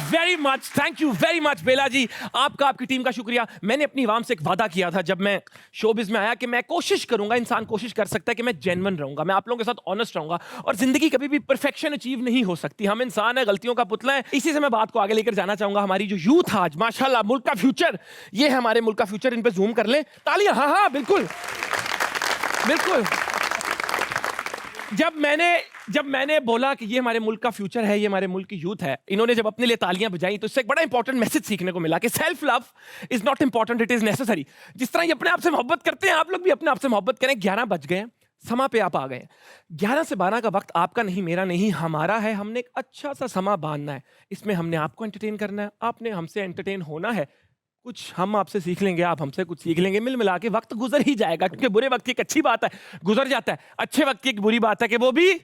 Very much, thank you very much Bela ji, आपका, आपकी team का शुक्रिया। मैंने अपनी आवाम से एक वादा किया था जब मैं शोबिज में आया कि मैं कोशिश करूंगा, इंसान कोशिश कर सकता है कि मैं जेन्युइन रहूंगा, मैं आप लोगों के साथ ऑनेस्ट रहूंगा, और जिंदगी कभी भी परफेक्शन अचीव नहीं हो सकती, हम इंसान है, गलतियों का पुतला है। इसी से मैं बात को आगे लेकर जाना चाहूंगा। हमारी जो यूथ आज माशाल्लाह मुल्क का फ्यूचर, ये है हमारे मुल्क का फ्यूचर, इन पे जूम कर ले, तालियां, हाँ हाँ बिल्कुल बिल्कुल। जब मैंने बोला कि ये हमारे मुल्क का फ्यूचर है, ये हमारे मुल्क की यूथ है, इन्होंने जब अपने लिए तालियां बजाई तो इससे एक बड़ा इंपॉर्टेंट मैसेज सीखने को मिला कि self love is not important, it is necessary. जिस तरह ये अपने आप से मोहब्बत करते हैं, आप लोग भी अपने आप से मोहब्बत करें। 11 बज गए हैं, समा पे आप आ गए हैं। 11 से 12 का वक्त आपका नहीं, मेरा नहीं, हमारा है। हमने एक अच्छा सा समा बांधना है, इसमें हमने आपको एंटरटेन करना है, आपने हमसे एंटरटेन होना है। कुछ हम आपसे सीख लेंगे, आप हमसे कुछ सीख लेंगे, मिल मिला के वक्त गुजर ही जाएगा। क्योंकि बुरे वक्त की एक अच्छी बात है गुजर जाता है, अच्छे वक्त की एक बुरी बात है कि वो भी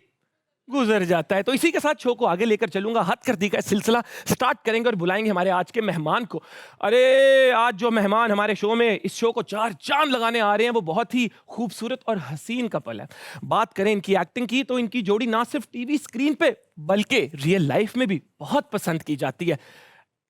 गुजर जाता है। तो इसी के साथ शो को आगे लेकर चलूंगा। हद कर दी का सिलसिला स्टार्ट करेंगे और बुलाएंगे हमारे आज के मेहमान को। अरे आज जो मेहमान हमारे शो में इस शो को 4 चांद लगाने आ रहे हैं, वो बहुत ही खूबसूरत और हसीन कपल है। बात करें इनकी एक्टिंग की तो इनकी जोड़ी ना सिर्फ टीवी स्क्रीन पे बल्कि रियल लाइफ में भी बहुत पसंद की जाती है।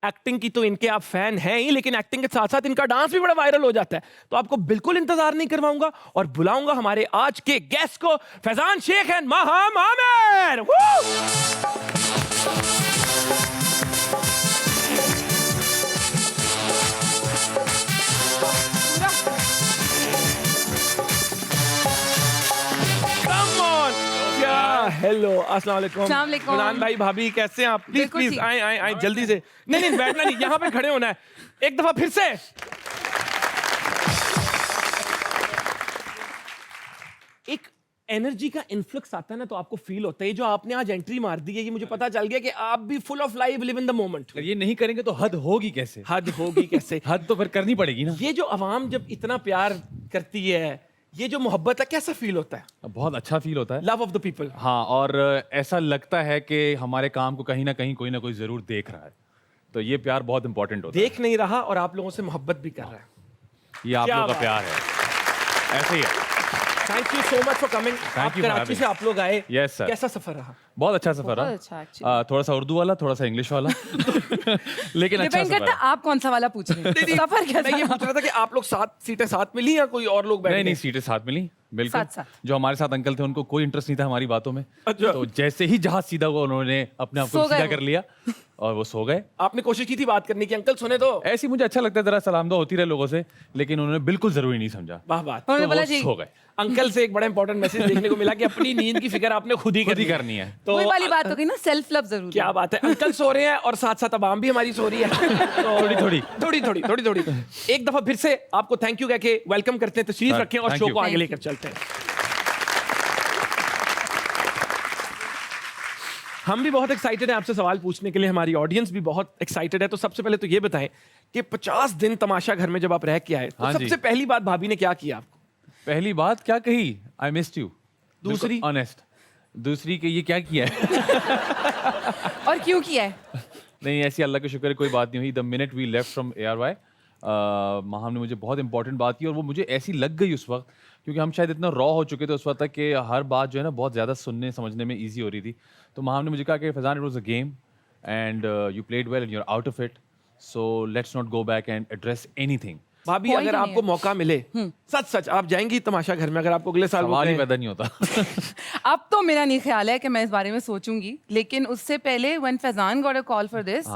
एक्टिंग की तो इनके आप फैन हैं ही, लेकिन एक्टिंग के साथ साथ इनका डांस भी बड़ा वायरल हो जाता है। तो आपको बिल्कुल इंतजार नहीं करवाऊंगा और बुलाऊंगा हमारे आज के गेस्ट को, फैजान शेख एंड माहम आमिर। हेलो, अस्सलाम वालेकुम। गुलान भाई, भाभी, कैसे हैं आप? प्लीज प्लीज आए आए आए जल्दी से। नहीं नहीं बैठना नहीं, यहाँ पे खड़े होना है। एक दफा फिर से। एक एनर्जी का इन्फ्लक्स आता है ना, तो आपको फील होता है। ये जो आपने आज एंट्री मार दी है, ये मुझे पता चल गया कि आप भी full of life, live in the moment. ये नहीं करेंगे तो हद होगी कैसे? हद होगी कैसे? हद तो फिर करनी पड़ेगी ना। ये जो आवाम जब इतना प्यार करती है, ये जो मोहब्बत है, कैसा फील होता है? बहुत अच्छा फील होता है। Love of the people. हाँ, और ऐसा लगता है कि हमारे काम को कहीं ना कहीं कोई ना कोई जरूर देख रहा है। तो ये प्यार बहुत इंपॉर्टेंट होता है। देख नहीं रहा और आप लोगों से मोहब्बत भी कर रहा है। ये आप लोगों का प्यार है, ऐसे ही है। Thank you so much for coming. आप कराची से आप लोग आए। Yes sir. कैसा सफर रहा? बहुत अच्छा सफर रहा। थोड़ा सा उर्दू वाला, थोड़ा सा इंग्लिश वाला लेकिन अच्छा सफर है। आप कौन सा वाला पूछ रहे हैं? सफर कैसा? मैं ये पूछ रहा था कि आप लोग 7 सीटें साथ मिली या कोई और लोग बैठे? नहीं, सीटें साथ मिली, बिल्कुल। साथ। जो हमारे साथ अंकल थे उनको कोई इंटरेस्ट नहीं था हमारी बातों में। अच्छा। तो जैसे ही जहाज सीधा हुआ, उन्होंने अपने आप को सीधा कर लिया और वो सो गए। आपने कोशिश की थी बात करने की, अंकल सुने तो? ऐसी मुझे अच्छा लगता है, जरा सलाम दो होती रहे लोगों से, लेकिन उन्होंने बिल्कुल जरूरी नहीं समझा। वाह बात। तो वो सो गए। अंकल से एक बड़ा इंपॉर्टेंट मैसेज देखने को मिला कि अपनी नींद की फिक्र आपने खुद ही करनी है। तो वही वाली बात हो गई ना, सेल्फ लव जरूरी। क्या बात है, अंकल सो रहे हैं और साथ साथ अवाम भी हमारी सो रही है। थोड़ी। एक दफा फिर से आपको थैंक यू कह के वेलकम करते हैं, तशरीफ रखें और शो को आगे लेकर चलते हैं। हम भी बहुत एक्साइटेड हैं आपसे सवाल पूछने के लिए, हमारी ऑडियंस भी बहुत एक्साइटेड है। तो सबसे पहले तो ये बताएं कि 50 दिन तमाशा घर में जब आप रह के आए, तो सबसे पहली बात भाभी ने क्या किया आपको? पहली बात क्या कही? I missed you. दूसरी? ऑनेस्ट। दूसरी कि ये क्या किया है और क्यों किया है? नहीं, ऐसी अल्लाह का शुक्र है कोई बात नहीं हुई। The minute we left from ARY, Maham ने मुझे बहुत इंपॉर्टेंट बात की और वो मुझे ऐसी लग गई उस वक्त, क्योंकि हम शायद इतना रॉ हो चुके थे उस वक्त तक कि हर बात जो है ना बहुत ज़्यादा सुनने समझने में ईजी हो रही थी। तो माहम ने मुझे कहा कि Faizan, it was a game and you played well and you are out of it, so let's not go back and address anything. भाभी अगर आपको मौका मिले, सच आप जाएंगी तमाशा घर में? अगर आपको अगले साल सवाल ही पैदा नहीं होता अब तो मेरा नहीं ख्याल है कि मैं इस बारे में सोचूंगी, लेकिन उससे पहले when Faizan got a call for this,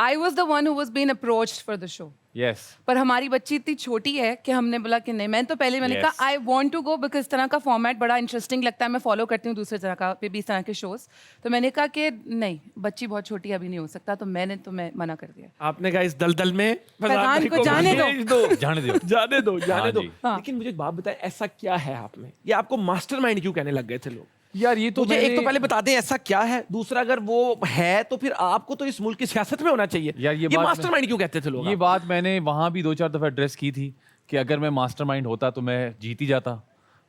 I was the one who was being approached for the show. Yes. पर हमारी बच्ची इतनी छोटी है कि हमने बोला कि नहीं। मैं तो पहले मैंने कहा I want to go, because इस तरह का फॉर्मेट बड़ा इंटरेस्टिंग लगता है। मैं फॉलो करती हूँ दूसरे तरह का भी इस तरह के शोज। तो मैंने कहा कि नहीं, बच्ची बहुत छोटी है, अभी नहीं हो सकता। तो मैं मना कर दिया। आपने कहा इस दलदल में फैजान को जाने दो। जाने दो। लेकिन मुझे एक बात बताएं, ऐसा क्या है आप में? ये आपको मास्टरमाइंड क्यों कहने लग गए थे लोग? यार ये तो मुझे एक तो पहले बता दें ऐसा क्या है, दूसरा अगर वो है तो फिर आपको तो इस मुल्क की सियासत में होना चाहिए। यार ये मास्टरमाइंड क्यों कहते थे लोग? ये बात मैंने वहां भी 2-4 दफा एड्रेस की थी कि अगर मैं मास्टरमाइंड होता तो मैं जीत ही जाता,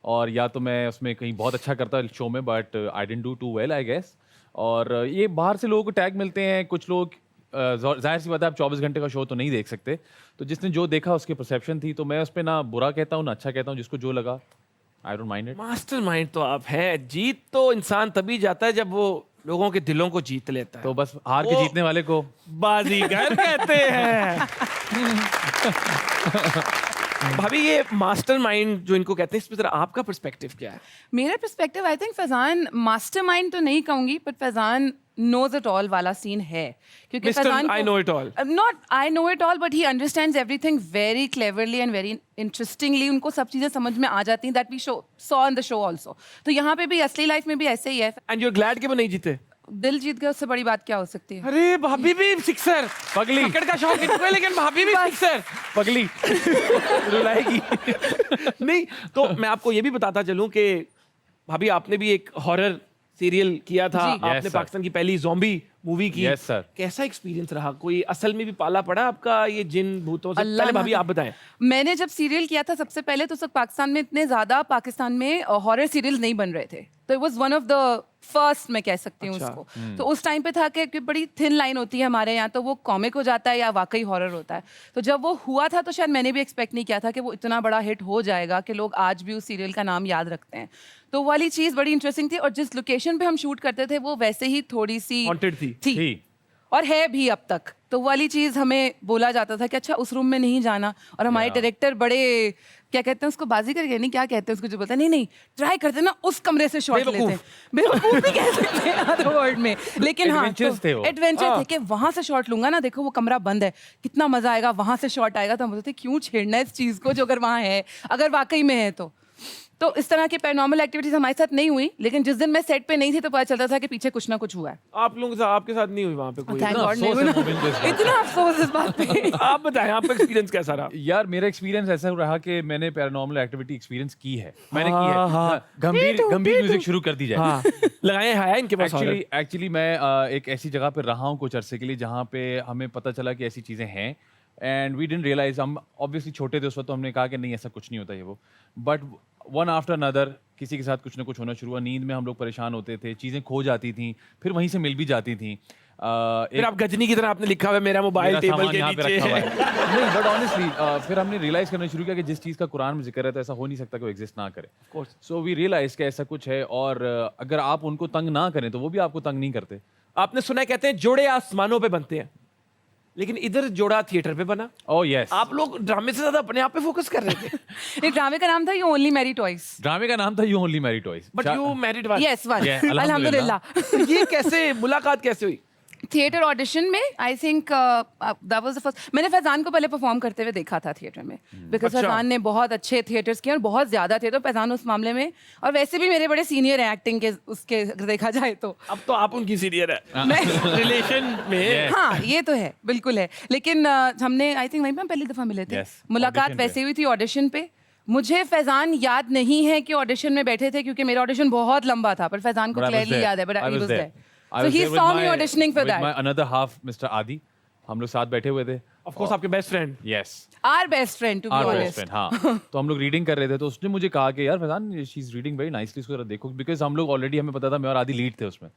और या तो मैं उसमें कहीं बहुत अच्छा करता शो में, but I didn't do too well I guess. और ये बाहर से लोगों को टैग मिलते हैं, कुछ लोग जाहिर सी बात है आप 24 घंटे का शो तो नहीं देख सकते, तो जिसने जो देखा उसकी परसेप्शन थी। तो मैं उस पर ना बुरा कहता हूँ ना अच्छा कहता हूँ, जिसको जो लगा I don't mind it. Mastermind तो आप हैं। जीत तो इंसान तभी जाता है जब वो लोगों के दिलों को जीत लेता है। तो बस हार के वो- जीतने वाले को बाजीगर कहते हैं। भाभी ये मास्टरमाइंड जो इनको कहते हैं, इस पे जरा आपका पर्सपेक्टिव क्या है? मेरा perspective I think Faizan mastermind तो नहीं कहूंगी, but Faizan knows it all वाला सीन है, क्योंकि Mr. Faizan I know it all. not I know it all, but he understands everything very cleverly and very interestingly. उनको सब चीजें समझ में आ जाती हैं, that we saw on the show also. तो यहाँ पे भी असली लाइफ में भी ऐसे ही है। एंड यू आर ग्लैड कि वो नहीं जीते? दिल जीत गया, उससे बड़ी बात क्या हो सकती है? अरे भाभी भी सिक्सर, पगली। क्रिकेट का शौक इनको है, लेकिन भाभी भी सिक्सर। पगली रुलाएगी। नहीं तो मैं आपको ये भी बताता चलूं कि भाभी आपने भी एक हॉरर सीरियल किया था, जी। आपने Yes, sir. पाकिस्तान की पहली ज़ॉम्बी मूवी की। Yes, sir. कैसा एक्सपीरियंस रहा? कोई असल में भी पाला पड़ा आपका ये जिन भूतों से? अल्लाह पहले भाभी ना- आप बताएं। मैंने जब सीरियल किया था सबसे पहले, तो सब पाकिस्तान में इतने ज्यादा पाकिस्तान में हॉरर सीरियल्स नहीं बन रहे थे, तो it was one of the first, मैं कह सकती हूँ अच्छा। उसको। तो उस टाइम पे था कि बड़ी थिन लाइन होती है हमारे यहाँ, तो वो कॉमिक हो जाता है या वाकई हॉरर होता है। तो जब वो हुआ था तो शायद मैंने भी एक्सपेक्ट नहीं किया था कि वो इतना बड़ा हिट हो जाएगा कि लोग आज भी उस सीरियल का नाम याद रखते हैं। तो वो वाली चीज़ बड़ी इंटरेस्टिंग थी, और जिस लोकेशन पे हम शूट करते थे वो वैसे ही थोड़ी सी Haunted थी। थी। और है भी अब तक। तो वो वाली चीज़ हमें बोला जाता था कि अच्छा उस रूम में नहीं जाना, और हमारे डायरेक्टर बड़े क्या कहते हैं उसको, बाजीगर नहीं, क्या कहते हैं उसको जो बोलते हैं, नहीं नहीं ट्राई करते ना उस कमरे से शॉट लेते हैं। बेवकूफ भी कह सकते हैं अदर वर्ड में, लेकिन हाँ Adventures थे वो। एडवेंचर थे कि वहां से शॉट लूंगा ना, देखो वो कमरा बंद है, कितना मजा आएगा, वहां से शॉट आएगा। तो हम बोलते क्यों छेड़ना है इस चीज को, जो अगर वहां है, अगर वाकई में है तो इस तरह की पैरानॉर्मल एक्टिविटीज हमारे साथ नहीं हुई, लेकिन जिस दिन मैं सेट पे नहीं थी तो पता चलता था कि पीछे कुछ ना कुछ हुआ है। आप लोगों के साथ, आपके साथ नहीं हुई वहां पे कोई? Thank इतना God नहीं अफसोस है हुआ मोमिन को इस ना। बात इतना अफसोस इस बात पे। आप बताएं आपका एक्सपीरियंस कैसा रहा? यार मेरा एक्सपीरियंस ऐसा रहा कि मैंने पैरानॉर्मल एक्टिविटी एक्सपीरियंस की है, मैंने की हाँ, है। हाँ। गंभीर गंभीर म्यूजिक शुरू कर दी जाए। हाँ, लगाए है इनके पास horror। एक्चुअली मैं एक ऐसी जगह पे रहा हूँ कुछ अरसे के लिए जहाँ पे हमें पता चला कि ऐसी चीज़ें हैं, एंड वी डिडंट रियलाइज। हम ऑब्वियसली छोटे थे उस वक्त, तो हमने कहा कि नहीं ऐसा कुछ नहीं होता ये वो, बट वन आफ्टर अनदर किसी के साथ कुछ ना कुछ होना शुरू हुआ। नींद में हम लोग परेशान होते थे, चीज़ें खो जाती थी, फिर वहीं से मिल भी जाती थी। फिर आप गजनी की तरह आपने लिखा हुआ है मेरा मोबाइल मेरा टेबल सामान के यहाँ पे नीचे रखा हुआ है। है। नहीं बट ऑनेस्टली फिर हमने रियलाइज करना शुरू किया कि जिस चीज़ का कुरान में जिक्र है तो ऐसा हो नहीं सकता कि वो एग्जिस्ट ना करे। course. सो वी रियलाइज कि ऐसा कुछ है, और अगर आप उनको तंग ना करें तो वो भी आपको तंग नहीं करते। आपने सुना है, कहते हैं जोड़े आसमानों पे बनते हैं, लेकिन इधर जोड़ा थिएटर पे बना। Oh yes. आप लोग ड्रामे से ज्यादा अपने आप पे फोकस कर रहे थे। एक ड्रामे का नाम था यू ओनली मैरी टॉयज, ड्रामे का नाम था you only marry toys. But you married one. Yes one, Yeah, अल्हम्दुलिल्लाह। तो ये कैसे मुलाकात कैसे हुई? थिएटर ऑडिशन में I think that was the first. मैंने फैजान को पहले परफॉर्म करते हुए देखा था थिएटर में, बिकॉज अच्छा। फैजान ने बहुत अच्छे थिएटर्स किए और बहुत ज्यादा थे, तो फैजान उस मामले में, और वैसे भी मेरे बड़े सीनियर हैं एक्टिंग के उसके, अगर देखा जाए तो। अब तो आप उनकी सीनियर है मैं रिलेशन में। हाँ ये तो है, बिल्कुल है, लेकिन हमने आई थिंक वहीं पे हम पहली दफा मिले थे। Yes, मुलाकात audition पे। वैसे हुई थी ऑडिशन पे। मुझे फैजान याद नहीं है कि ऑडिशन में बैठे थे, क्योंकि मेरा ऑडिशन बहुत लंबा था, पर फैजान को क्लियरली याद है, but he was there. So he saw me auditioning for that. My another half, Mr. Adi, हम लोग साथ बैठे हुए थे। ऑफ कोर्स आपके best friend. Yes. Our best friend, to be Our best honest. friend, हाँ। तो हम लोग रीडिंग कर रहे थे, तो उसने मुझे कहा कि यार Faizan she is reading very nicely, इसको जरा देखो, बिकॉज हम लोग ऑलरेडी, हमें पता था मैं और आदि लीड थे उसमें।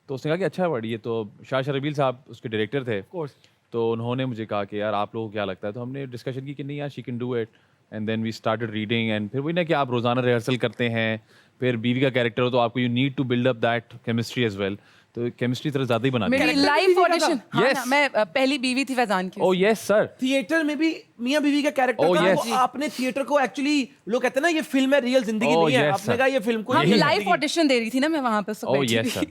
तो उसने कहा कि अच्छा है पढ़िए। तो शाह शरबील साहब उसके डायरेक्टर थे, कोर्स। तो उन्होंने मुझे कहा कि यार आप लोगों को क्या लगता है, तो हमने डिस्कशन की कि नहीं यार she can do it, and then we started reading. And फिर वही ना कि आप रोजाना रिहर्सल करते हैं, फिर बीवी का कैरेक्टर हो तो आपको you need to build up that chemistry as well, तो केमिस्ट्री तरह ज्यादा ही बना दी। मेरी Character लाइव भी ऑडिशन, था। हाँ Yes. ना, मैं पहली बीवी थी फैजान की। Oh yes sir. थिएटर में भी मियां बीवी का कैरेक्टर Oh, था। yes. वो आपने थिएटर को एक्चुअली, लोग कहते हैं ना ये फिल्म है, रियल जिंदगी Oh, नहीं है, yes, आपने sir. कहा ये फिल्म को हाँ real लाइव जिंदगी। ऑडिशन दे रही थी ना मैं वहाँ पे, oh yes sir.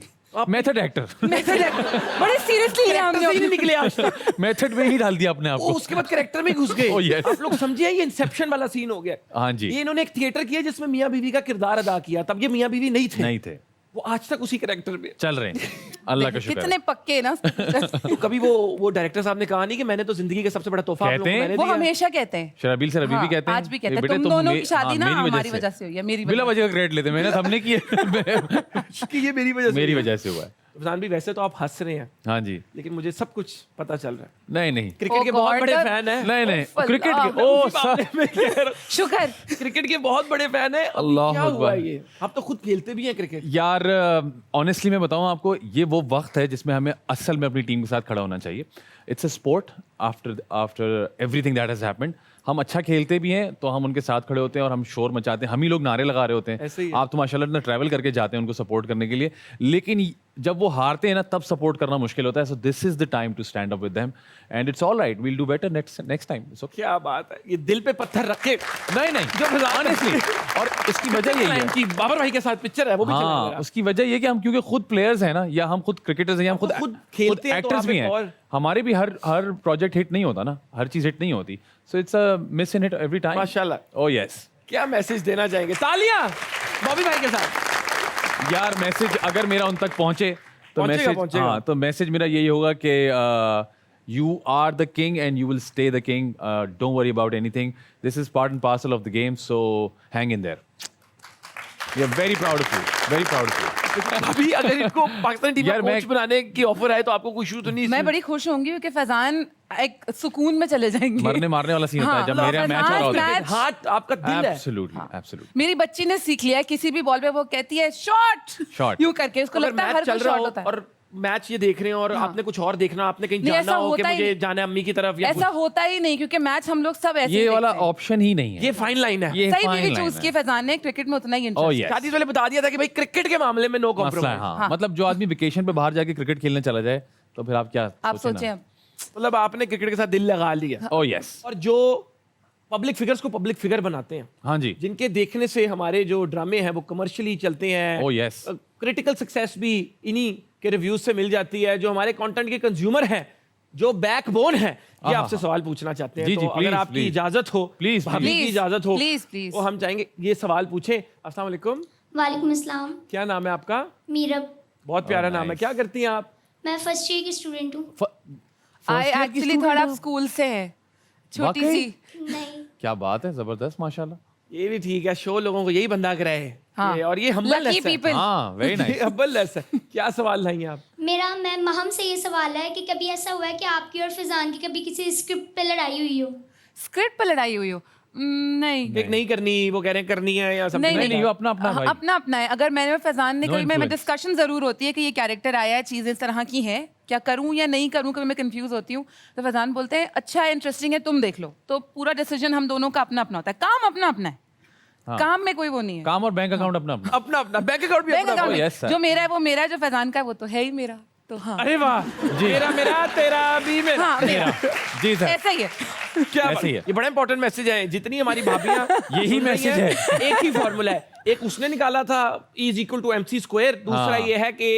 Method actor. बड़े सीरियसली लिया Character से ही नहीं हमने। निकले आज तक। मेथड में ही डाल दिया अपने आप वो को। उसके बाद कैरेक्टर में घुस गए। Oh, yes. आप लोग समझिए ये इंसेप्शन वाला सीन हो गया। हाँ जी। ये इन्होंने एक थिएटर किया जिसमें मियां बीवी का किरदार अदा किया, तब ये मियां बीवी नहीं थे। नहीं थे, वो आज तक उसी कैरेक्टर में। चल रहे हैं, अल्लाह का शुक्र कितने है। पक्के ना। तो कभी वो डायरेक्टर साहब ने कहा नहीं कि मैंने तो जिंदगी का सबसे बड़ा तोहफा आप लोगों को कहते हैं? मैंने वो दिया। हमेशा कहते हैं, शराबील सर अभी हाँ, भी कहते हैं, आज भी कहते "ये हैं, बेटे तुम दोनों मे- की शादी हाँ, ना मेरी हमारी वजह से हुई है, मेरी बिला वजह का क्रेडिट लेते हैं, मेहनत हमने की है। कि ये मेरी वजह से मेरी हुआ। वजह से हुआ है। फरजान भी वैसे तो आप हंस रहे हैं, हाँ जी। लेकिन मुझे सब कुछ पता चल रहा है। नहीं नहीं क्रिकेट के Oh बहुत God, बड़े the- फैन हैं। नहीं नहीं, Oh, क्रिकेट Allah. के ओ उसी सर, मामले में कह रहा हूं। शुक्र। क्रिकेट के बहुत बड़े फैन है। अल्लाह क्या हुआ अकबर। ये? आप तो खुद खेलते भी हैं क्रिकेट। यार ऑनेस्टली मैं बताऊं आपको, ये वो वक्त है जिसमें हमें असल में अपनी टीम के साथ खड़ा होना चाहिए। It's a sport after everything that has happened. हम अच्छा खेलते भी हैं तो हम उनके साथ खड़े होते हैं और हम शोर मचाते हैं, हम ही लोग नारे लगा रहे होते ऐसे ही हैं. है. आप तो माशाल्लाह इतना ट्रैवल करके जाते हैं उनको सपोर्ट करने के लिए, लेकिन जब वो हारते हैं ना तब सपोर्ट करना मुश्किल होता है. So this is the time to stand up with them and it's all right, we'll do better next time. So क्या बात है, ये दिल पे पत्थर रख के नहीं जो ऑनेस्टली, और इसकी वजह यही है कि बाबर भाई के साथ पिक्चर है वो भी चला हाँ, मेरा. उसकी वजह ये कि हम क्योंकि खुद प्लेयर्स हैं ना, या हम खुद क्रिकेटर्स हैं, या हम खुद खुद खेलते हैं तो एक्टर्स आप भी एक हैं. और- हमारे भी हर प्रोजेक्ट हिट नहीं होता ना, हर चीज हिट नहीं होती. So it's a miss in hit every time. माशाल्लाह. Oh yes. क्या मैसेज देना चाहेंगे? तालियां बॉबी भाई के साथ. यार मैसेज अगर मेरा उन तक पहुंचे तो पहुंचेगा. मैसेज, हाँ, तो मैसेज मेरा यही होगा कि you are the king and you will stay the king. Don't worry about anything. This is part and parcel of the game. So hang in there. We are very proud of you, very proud of you. अभी अगर इनको Pakistan team यार, में मैं- coach बनाने की offer आए तो आपको कोई इशू तो नहीं? मैं बड़ी खुश होंगी क्योंकि फैजान एक सुकून में चले जाएंगे. मरने मारने वाला सीन होता है जब हाँ, मेरा मैच हो रहा होता है. मैच- हाथ आपका दिल है. Absolutely, absolutely. मेरी बच्ची ने सीख लिया है, किसी भी बॉल पे वो कहती है शॉट Shot. यूं करके, उसको अगर लगता है मैच हर चल कोई रहा शॉट हो होता है. और मैच ये देख रहे हैं और आपने कुछ और देखना, आपने कहीं नहीं, जाना ऐसा हो कि होता ही मुझे नहीं. जाना है अम्मी की तरफ या ऐसा होता ही नहीं क्योंकि मैच हम लोग सब ऐसे ये ही वाला देखते हैं. ऑप्शन ही नहीं है. ये फाइन लाइन है. ये सही fine बीवी line चूज है. की फैजान ने, क्रिकेट में उतना ही Oh, इंटरेस्ट. yes. शादी से पहले बता दिया था कि भाई क्रिकेट के मामले में नो मसला है. कॉम्प्रोमाइज. हाँ. मतलब जो आदमी वेकेशन पे बाहर जाके क्रिकेट खेलने चला जाए तो फिर आप क्या आप सोचें अब. मतलब आपने क्रिकेट के साथ दिल लगा लिया. ओह यस. और जो पब्लिक फिगर्स को पब्लिक फिगर बनाते हैं, हाँ जी. जिनके देखने से हमारे जो ड्रामे हैं वो कमर्शियली चलते हैं. Oh, yes. क्रिटिकल सक्सेस भी इन्हीं के रिव्यूज से मिल जाती है. जो हमारे कंटेंट के कंज्यूमर हैं, जो बैकबोन है, ये आपसे सवाल पूछना चाहते हैं. जी, तो जी, अगर please, आपकी please. इजाजत हो, Please, भाभी की please. इजाजत हो, Please, please. तो हम चाहेंगे ये सवाल पूछें. अस्सलाम वालेकुम. वालेकुम अस्सलाम. क्या नाम है आपका? मीरब. बहुत प्यारा Oh, नाम है. nice. क्या करती हैं आप? मैं फर्स्ट ईयर की स्टूडेंट हूँ. आई एक्चुअली थोड़ा आप स्कूल से है, छोटी वाकई? सी. नहीं. क्या बात है, जबरदस्त माशाल्लाह. ये भी ठीक है. शो लोगों को यही बंदा कराए. हाँ. और ये हम्बल लकी है. पीपल. हाँ, वेरी ये नाइस. हम्बल है. क्या सवाल लाएंगे आप? मेरा मैम हमसे ये सवाल है कि कभी ऐसा हुआ है कि आपकी और फिजान की कभी किसी स्क्रिप्ट पे लड़ाई हुई हो? स्क्रिप्ट पे लड़ाई हुई हो? नहीं. एक नहीं करनी, वो कह रहे हैं करनी है या सब. नहीं, नहीं, नहीं, वो अपना अपना भाई. अपना अपना है. अगर मैंने और फैजान ने No कभी, मैं influence. डिस्कशन जरूर होती है कि ये कैरेक्टर आया है, चीजें इस तरह की हैं, क्या करूं या नहीं करूं, कभी मैं कंफ्यूज होती हूँ. तो फैजान बोलते हैं अच्छा है, इंटरेस्टिंग है, तुम देख लो. तो पूरा डिसीजन हम दोनों का अपना अपना होता है. काम अपना अपना है. हाँ. काम में कोई वो नहीं है. काम और बैंक अकाउंट अपना अपना. अपना अपना बैंक अकाउंट भी बैंक अपना. Account yes, sir. जो मेरा है वो मेरा है, जो फैजान का है वो तो है ही मेरा. तो हाँ, अरे वाह. मेरा मेरा तेरा भी मेरा. हाँ मेरा. जी सर. ऐसा ही है. क्या ऐसे बात- ही है. ये बड़ा इंपॉर्टेंट मैसेज है. जितनी हमारी भाभियां यही सुन रही मैसेज हैं, एक ही फॉर्मूला है. एक उसने निकाला था is equal to MC square. दूसरा हाँ. ये है कि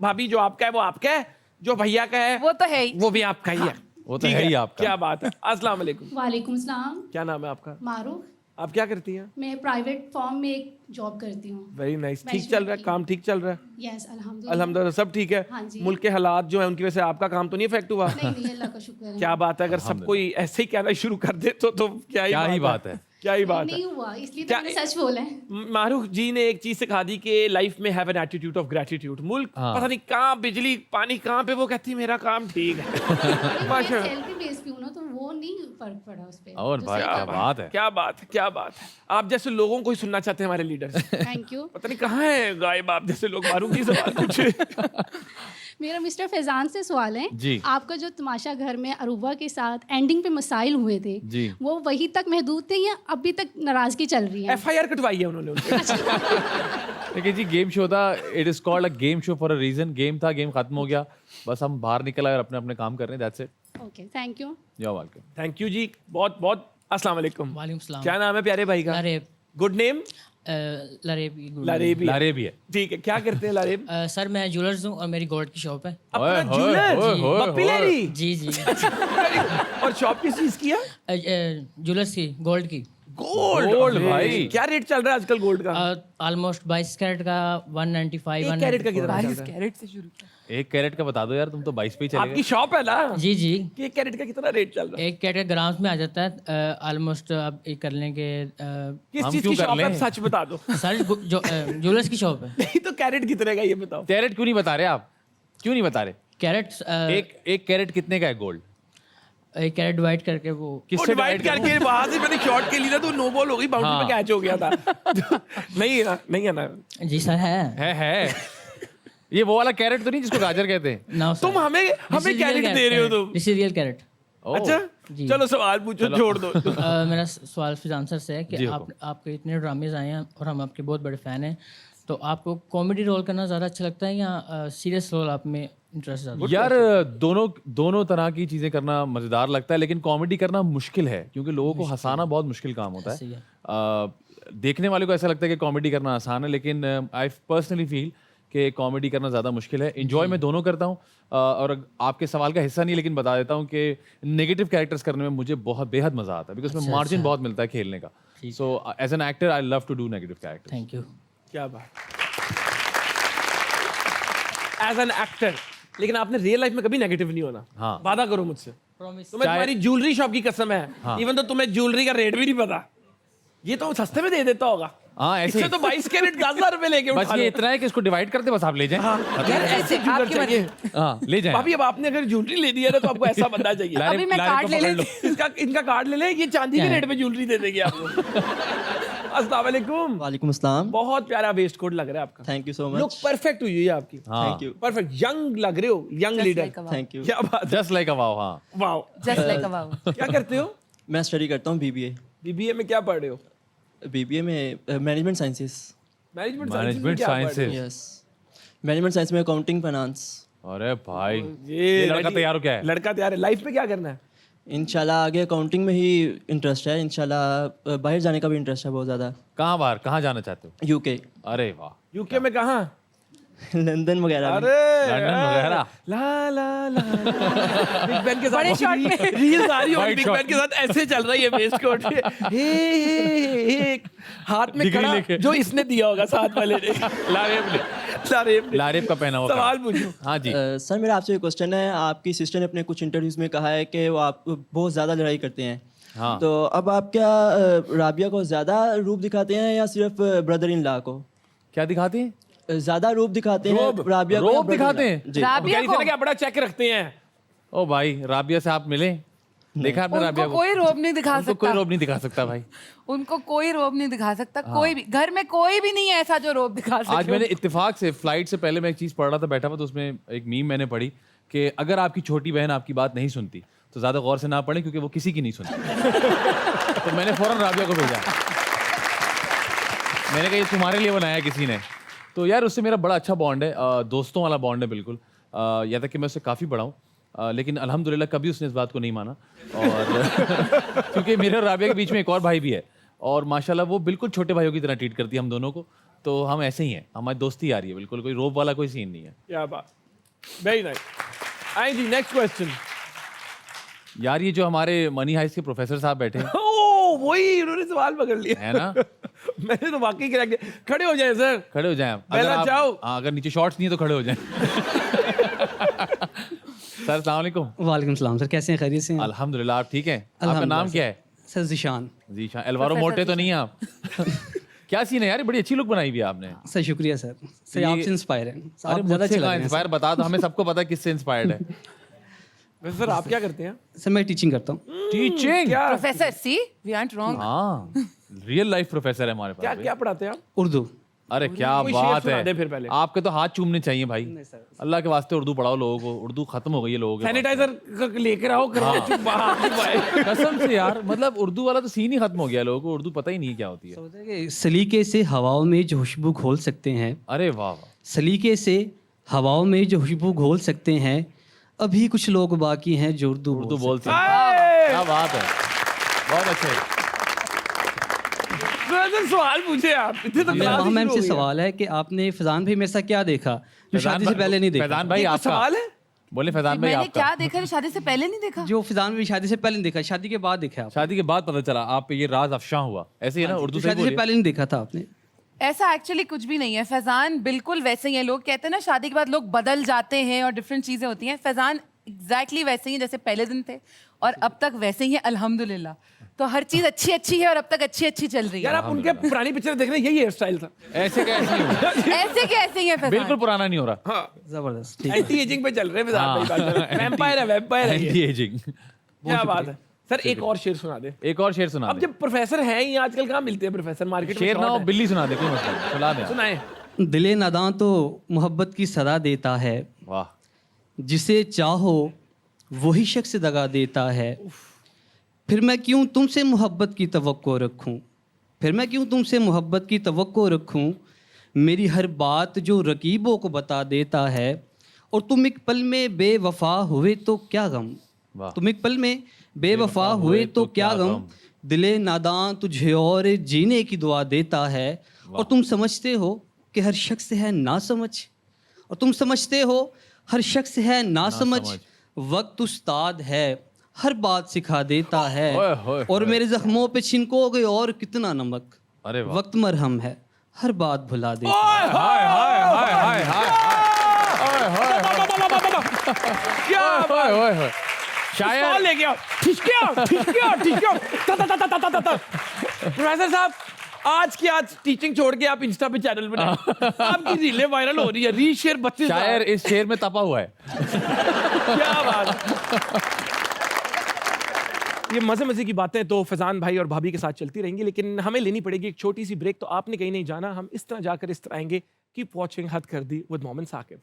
भाभी जो आपका है वो आपका है, जो भैया का है वो तो है ही. वो भी आपका ही है. वो तो ठीक है ही आपका. क्या बात है. अस्सलाम वालेकुम. वालेकुम सलाम. क्या नाम है आपका? मारूफ. आप क्या करती हैं? मैं प्राइवेट फॉर्म में एक जॉब करती हूँ. Very nice. ठीक Management चल रहा है की. काम? ठीक चल रहा है यस अल्हम्दुलिल्लाह. अल्हम्दुलिल्लाह. सब ठीक है. हाँ जी. मुल्क के हालात जो है उनकी वजह से आपका काम तो नहीं इफेक्ट हुआ? नहीं नहीं अल्लाह का शुक्र है. क्या बात है. अगर सब कोई ऐसे ही कहना शुरू कर दे तो क्या ही बात है. क्या ही बात है. नहीं हुआ इसलिए क्या- तो मैंने सच बोला है. मारूफ जी ने एक चीज सिखा दी कि लाइफ में have an attitude of gratitude. मुल्क हाँ. पता नहीं कहाँ बिजली पानी कहाँ पे, वो कहती मेरा काम ठीक है. माशा सैलरी बेस पे हूँ ना तो वो नहीं फर्क पड़ा उस पे. और भाई क्या बात है. क्या बात है. क्या बात है. आप जैसे लोगों को ही सुनना चाहते हैं हमारे लीडर. Thank you. पता नहीं कहाँ है गायब आप जैसे लोग. मारूफ जी सवाल पूछे. मेरा मिस्टर फैजान से सवाल है. जी. आपका जो तमाशा घर में अरूबा के साथ एंडिंग पे मसाइल हुए थे जी. वो वही तक महदूद थे या अभी तक नाराजगी चल रही है? FIR कटवाई है उन्होंने उनसे. देखिए जी, गेम शो था. It is called a game show for a reason. Game था, गेम खत्म हो गया, बस हम बाहर निकल आए और अपने अपने काम कर रहे हैं. That's it. Okay thank you. You are welcome. Thank you जी. बहुत बहुत. अस्सलाम वालेकुम. वालेकुम सलाम. क्या नाम है प्यारे भाई का? लरेब. Good name. लरेब. लारेबी. लारे भी है. ठीक है. क्या करते हैं लारेब? सर मैं ज्वेलर्स हूँ और मेरी गोल्ड की शॉप है. अपना ओए, ज्वेलर. ओए, ओए, बप्पी ओए. लेरी. जी जी. और शॉप किस चीज की है? ज्वेलर्स की, गोल्ड की. गोल्ड. गोल्ड भाई. क्या रेट चल रहा है आजकल गोल्ड का? ऑलमोस्ट 22 कैरेट का 195. एक कैरेट का कितना चल 22 रहा है? कैरेट से शुरू किया. 1 कैरेट का बता दो यार, तुम तो 22 पे ही चले आपकी गए. शॉप है ना? जी जी. कि एक कैरेट का कितना रेट चल रहा है? 1 कैरेट ग्राम्स में आ जाता है. ऑलमोस्ट आप ये कर लेंगे. किस हम चीज क्यों की कर शॉप है? लें? सच बता दो. सर ज्वेलर्स की शॉप है. नहीं तो कैरेट कितने का ये बताओ. कैरेट क्यों नहीं बता रहे आप? क्यों नहीं बता रहे? कैरेट एक कैरेट कितने का है गोल्ड? 1 कैरेट डिवाइड करके वो. वो डिवाइड करके बाहर से मैंने शॉट के लिए ना तो नो बॉल हो गई, बाउंड्री हाँ. पे कैच हो गया था. नहीं है ना? नहीं है ना? जी सर है. है. ये वो वाला कैरेट तो नहीं जिसको गाजर कहते हैं? नाउ तुम हमें कैरेट दे रहे हो तुम। This is real carat. Oh, अच्छा जी। चलो सवाल पूछो, छोड़ दो। मेरा सवाल फिजान सर से है कि जी, आपके इतने ड्रामेज आए हैं और हम आपके बहुत बड़े फ़ैन हैं, तो आपको कॉमेडी रोल करना ज़्यादा अच्छा लगता है या सीरियस रोल आप में इंटरेस्ट ज़्यादा? यार दोनों तरह की चीजें करना मजेदार लगता है, लेकिन कॉमेडी करना मुश्किल है क्योंकि लोगों को हंसाना बहुत मुश्किल काम होता सही है। है। देखने वाले को ऐसा लगता है कि कॉमेडी करना आसान है, लेकिन आई पर्सनली फील कि कॉमेडी करना ज़्यादा मुश्किल है। इंजॉय मैं दोनों करता हूँ, और आपके सवाल का हिस्सा नहीं लेकिन बता देता हूँ कि नेगेटिव कैरेक्टर्स करने में मुझे बहुत बेहद मजा आता है, बिकॉज उसमें मार्जिन बहुत मिलता है खेलने का। So as an actor I love to do negative character. Thank you. क्या बात, एज एन एक्टर। लेकिन आपने रियल लाइफ में कभी नेगेटिव नहीं होना। हाँ। वादा करो मुझसे। प्रॉमिस। तुम्हें तुम्हारी ज्वेलरी शॉप की कसम है, इवन तो तुम्हें ज्वेलरी का रेट भी नहीं पता। ये तो सस्ते में दे देता होगा। हाँ, ऐसे इससे ही। तो 22 कैरेट 10,000 रुपए लेके बस उठा ये लो। इतना है कि इसको डिवाइड करते बस आप ले जाएं। यार ऐसे ज्वेलर आपकी चाहिए। हाँ, ले जाएं। भाभी अब आपने अगर ज्वेलरी ले दी है ना तो आपको ऐसा बंदा चाहिए। लारे- अभी मैं लारे कार्ड को ले पकड़ लेती लो। इनका कार्ड ले लें, ये चांदी के क्या है? रेट पे ज्वेलरी दे देंगे आपको। अस्सलाम वालेकुम। वालेकुम अस्सलाम। बहुत प्यारा वेस्ट कोट लग रहा है आपका। Thank you so look much. Perfect हुई है आपकी। हाँ, थैंक यू। परफेक्ट, यंग लग रहे हो, यंग लीडर। Thank you. क्या बात है, जस्ट लाइक अ वाव। हाँ, वाओ। जस्ट लाइक अ वाव। क्या करते हो? मैं स्टडी करता हूँ बीबीए। बीबीए में क्या पढ़ रहे हो? बीबीए में management sciences. Management management sciences. Yes, management science में अकाउंटिंग फाइनेंस। अरे भाई, ये लड़का तैयार हो क्या है? लड़का तैयार है। लाइफ में क्या करना है? इंशाल्लाह आगे अकाउंटिंग में ही इंटरेस्ट है। इंशाल्लाह बाहर जाने का भी इंटरेस्ट है बहुत ज़्यादा। कहाँ बाहर, कहाँ जाना चाहते हो? यूके, अरे वाह, यूके में कहाँ? लंदन वगैरह में। अरे लंदन वगैरह। ला ला ला बिग बैन के साथ बड़े shot में। रील्स आ रही हो White बिग shot बैन के साथ, ऐसे चल रही है वेस्ट कोट। हे हाथ में डिग्री कड़ा लेके। जो इसने दिया होगा साथ वाले ने। लारेब लारेब का पहना हुआ सवाल कड़ा। पूछो। हाँ जी। सर मेरा आपसे एक क्वेश्चन है। आपकी सिस्टर ने अपने कुछ इंटरव्यूज में कहा है कि वो आप बहुत ज़्यादा लड़ाई करते हैं। हाँ। तो अब आप क्या राबिया को ज़्यादा रूप दिखाते हैं या सिर्फ ब्रदर इन लॉ को क्या दिखाते हैं? ज़्यादा रूप दिखाते हैं रोब। राबिया को या रोब brother-in-law? दिखाते हैं? जी। राबिया को क्या बड़ा चेक रखते हैं? ओ भाई, राबिया से आप मिले? देखा आपने राबिया उनको को? कोई रोब नहीं दिखा उनको कोई सकता। रोब नहीं दिखा सकता भाई। उनको कोई रोब नहीं दिखा सकता। कोई भी घर में कोई भी नहीं है ऐसा जो रोब दिखा सके। आज मैंने इत्तेफाक से फ्लाइट से पहले मैं एक चीज़ पढ़ रहा था, बैठा हुआ, तो उसमें एक मीम मैंने पढ़ी कि अगर आपकी छोटी बहन आपकी बात नहीं सुनती तो ज़्यादा गौर से ना पढ़ें क्योंकि वो किसी की नहीं सुनती। तो मैंने फ़ौरन राबिया को भेजा। मैंने कहा ये तुम्हारे लिए बनाया है किसी ने। तो यार उससे मेरा बड़ा अच्छा बॉन्ड है, दोस्तों वाला बॉन्ड है बिल्कुल। या तक कि मैं उससे काफ़ी बड़ा हूँ, लेकिन अल्हम्दुलिल्लाह कभी उसने इस बात को नहीं माना। और क्योंकि मेरे और राबिया के बीच में एक और भाई भी है, और माशाल्लाह वो बिल्कुल छोटे भाइयों की तरह ट्रीट करती है हम दोनों को। तो हम ऐसे ही हैं, हमारी दोस्ती आ रही है बिल्कुल, कोई रोब वाला कोई सीन नहीं है। क्या बात, वेरी नाइस। आई जी, नेक्स्ट क्वेश्चन। यार ये जो हमारे मनी हाइस्ट के प्रोफेसर साहब बैठे हैं, ओ वही, उन्होंने सवाल पकड़ लिया है ना? मैंने तो वाकई क्रैक किया। खड़े हो जाए सर। खड़े हो जाएं आप। पहला आप- जाओ। हाँ, अगर नीचे शॉर्ट्स नहीं है तो खड़े हो जाएं। सर अस्सलाम वालेकुम। वालेकुम सलाम सर, कैसे हैं? खैरियत से हैं? अल्हम्दुलिल्लाह, आप ठीक हैं? आपका अल्हम्दुलिल्लाह नाम क्या है? सर ज़ीशान। जी शाह। एलवारो मोटे तो नहीं है आप? क्या सीन है यार, बड़ी अच्छी लुक बनाई हुई है आपने। सर शुक्रिया सर। सर ये- आपसे इंस्पायर हैं। सर, अरे आप ज़्यादा मुझसे अच्छे लग कहाँ रहे हैं इंस्पायर, बता दो, हमें सबको पता है किससे इंस्पायर्ड है। वैसे सर आप क्या करते हैं? सर। सर मैं टीचिंग करता हूँ। टीचिंग। क्या professor see we aren't wrong. हाँ, रियल लाइफ प्रोफेसर है हमारे पास क्या भाई। क्या पढ़ाते हैं आप? उर्दू। अरे क्या कोई शेर बात सुना है। दे फिर पहले। आपके तो हाथ चूमने चाहिए भाई। अल्लाह के वास्ते उर्दू पढ़ाओ लोगों को। उर्दू खत्म हो गई है लोगों के पास। सैनिटाइजर लेकर आओ, कर चुप बाहर। कसम से यार, मतलब उर्दू वाला तो सीन ही खत्म हो गया, लोगों को उर्दू पता ही नहीं क्या होती है। सोचा कि सलीके से हवाओं में जो खुशबू घोल सकते हैं, अरे वाह वाह। सलीके से हवाओं में जो खुशबू घोल सकते हैं, अभी कुछ लोग बाकी हैं जो उर्दू उर्दू बोल बोलते हैं। क्या बात है, बहुत अच्छे। सर सवाल पूछे आप, इतने तो मेरा क्लास वहाँ ही मैम शुरू से हो गया। सवाल है कि आपने फैजान भाई मेरे साथ क्या देखा जो शादी से पहले नहीं देखा? फैजान भाई ये कोई आपका सवाल है? बोले फैजान भाई मैंने आपका। क्या देखा जो शादी से पहले नहीं देखा? जो फैजान भाई शादी से पहले नहीं देखा, शादी के बाद देखा आप? शादी के बाद पता चला आप पे ये राज अफशा हुआ, ऐसे ही है ना? उर्दू जो से शादी से बोलिए। पहले नहीं देखा था आपने? ऐसा एक्चुअली कुछ भी नहीं है। फैजान बिल्कुल वैसे ही है। लोग कहते हैं ना शादी के बाद लोग बदल जाते हैं और डिफरेंट चीजें होती हैं। फैजान एग्जैक्टली वैसे ही हैं जैसे पहले दिन थे, और अब तक वैसे ही है अल्हम्दुलिल्लाह। तो हर चीज अच्छी अच्छी है और अब तक अच्छी अच्छी चल रही यार है। आप उनके पुरानी पिक्चर देख रहे हैं, यही हेयर स्टाइल था। ऐसे कैसे ही हुआ? ऐसे के ऐसे ही है फैजान। बिल्कुल पुराना नहीं हो रहा। हाँ, जबरदस्त, ठीक है। एंटी एजिंग पे चल रहे हैं हाँ। वैम्पायर है, वैम्पायर है ये। Anti ageing. क्या बात है सर, एक और शेर सुना दे। एक और शेर सुना अब दे। जब प्रोफेसर हैं ही आजकल, कहाँ मिलते हैं प्रोफेसर? मार्केट में शेर ना short हो, है। बिल्ली सुना दे, कोई मसला नहीं, सुना दे। सुनाए। दिले नादां तो मोहब्बत की सदा देता है, वाह, जिसे चाहो वही शख्स दगा देता है। फिर मैं क्यों तुमसे मोहब्बत की तवक्को रखूं, फिर मैं क्यों तुमसे मोहब्बत की तवक्को रखूं, मेरी हर बात जो रकीबों को बता देता है। और तुम एक पल में बेवफा हुए तो क्या गम, वाह। तुम एक पल में बेवफा हुए तो क्या गम, दिले नादां तुझे और जीने की दुआ देता है। और तुम समझते हो कि हर शख्स है ना समझ, और तुम समझते हो हर शख्स है ना समझ, वक्त उस्ताद है हर बात सिखा देता है। ओए होए और मेरे जख्मों पे छिनकोगे और कितना नमक, अरे वाह। वक्त मरहम है हर बात भुला देता है। हाय हाय हाय हाय हाय क्या हाय हाय हाय। शायर शायर ले गया, ठिठकिया प्रोफेसर साहब, आज की आज टीचिंग छोड़ के आप इंस्टा पे चैनल बनाए, आपकी रीलें वायरल हो रही है, रीशेयर 32 शायर इस शेर में तपा हुआ है। क्या बात। ये मजे मजे की बातें तो फैजान भाई और भाभी के साथ चलती रहेंगी, लेकिन हमें लेनी पड़ेगी एक छोटी सी ब्रेक। तो आपने कहीं नहीं जाना, हम इस तरह जाकर इस तरह आएंगे। कीप वॉचिंग हद कर दी विद मोमिन साकिब।